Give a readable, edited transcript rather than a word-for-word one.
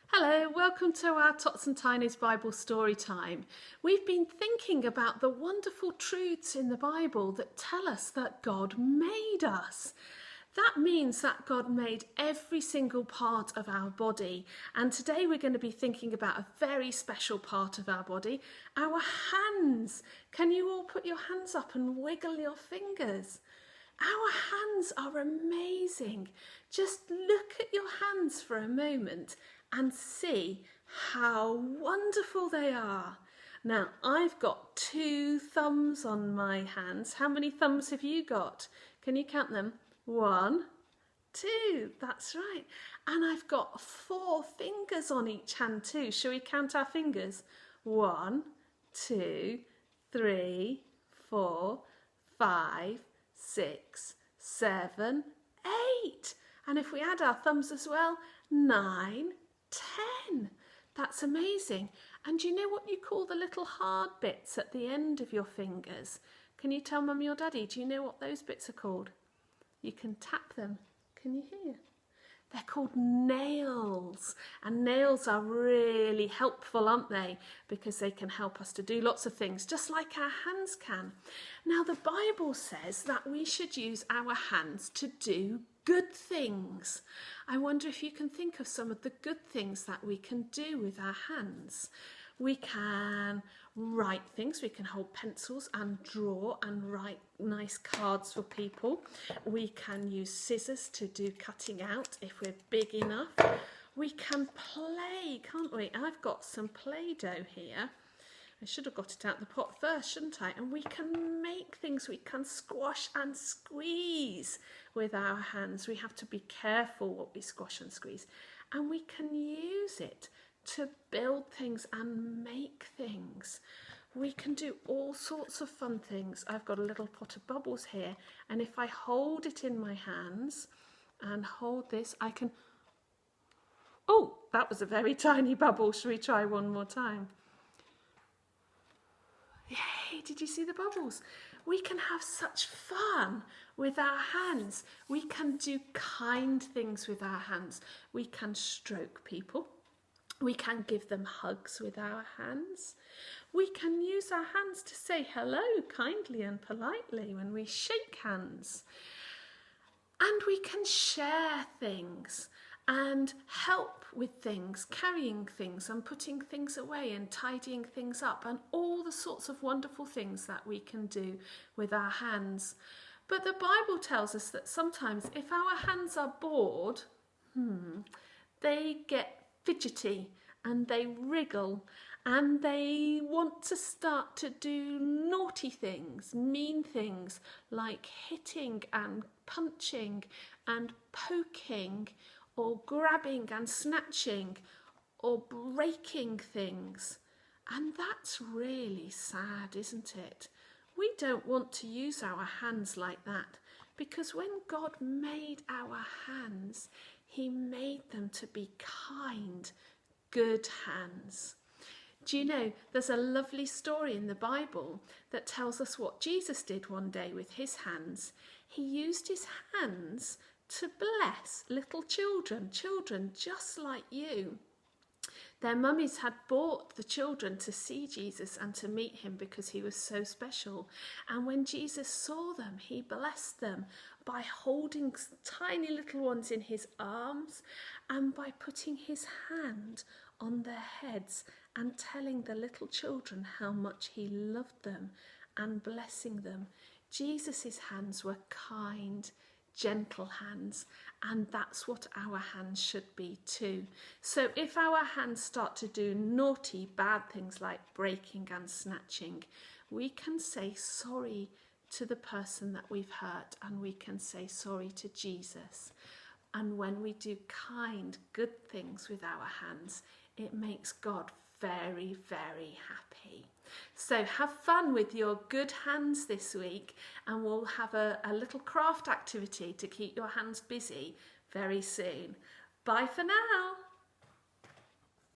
Hello, welcome to our Tots and Tiny's Bible story time. We've been thinking about the wonderful truths in the Bible that tell us that God made us. That means that God made every single part of our body. And today we're going to be thinking about a very special part of our body, our hands. Can you all put your hands up and wiggle your fingers? Our hands are amazing. Just look at your hands for a moment and see how wonderful they are. Now, I've got 2 thumbs on my hands. How many thumbs have you got? Can you count them? 1, 2, that's right. And I've got 4 fingers on each hand too. Shall we count our fingers? 1, 2, 3, 4, 5, 6, 7, 8. And if we add our thumbs as well, 9, 10. That's amazing. And do you know what you call the little hard bits at the end of your fingers? Can you tell Mummy or Daddy? Do you know what those bits are called? You can tap them. Can you hear? They're called nails, and nails are really helpful, aren't they? Because they can help us to do lots of things, just like our hands can. Now, the Bible says that we should use our hands to do good things. I wonder if you can think of some of the good things that we can do with our hands. We can write things, we can hold pencils and draw and write nice cards for people. We can use scissors to do cutting out if we're big enough. We can play, can't we? I've got some Play-Doh here. I should have got it out the pot first, shouldn't I? And we can make things, we can squash and squeeze with our hands. We have to be careful what we squash and squeeze. And we can use it to build things and make things. We can do all sorts of fun things. I've got a little pot of bubbles here, and if I hold it in my hands and hold this, I can... Oh, that was a very tiny bubble. Shall we try one more time? Yay, did you see the bubbles? We can have such fun with our hands. We can do kind things with our hands. We can stroke people. We can give them hugs with our hands. We can use our hands to say hello kindly and politely when we shake hands. And we can share things and help with things, carrying things and putting things away and tidying things up, and all the sorts of wonderful things that we can do with our hands. But the Bible tells us that sometimes if our hands are bored, they get fidgety and they wriggle and they want to start to do naughty things, mean things like hitting and punching and poking or grabbing and snatching or breaking things. And that's really sad, isn't it? We don't want to use our hands like that, because when God made our hands, He made them to be kind, good hands. Do you know, there's a lovely story in the Bible that tells us what Jesus did one day with his hands. He used his hands to bless little children just like you. Their mummies had brought the children to see Jesus and to meet him because he was so special. And when Jesus saw them, he blessed them by holding tiny little ones in his arms and by putting his hand on their heads and telling the little children how much he loved them and blessing them. Jesus' hands were kind, gentle hands, and that's what our hands should be too. So if our hands start to do naughty, bad things like breaking and snatching, we can say sorry to the person that we've hurt, and we can say sorry to Jesus. And when we do kind, good things with our hands, it makes God very, very happy. So have fun with your good hands this week, and we'll have a little craft activity to keep your hands busy very soon. Bye for now.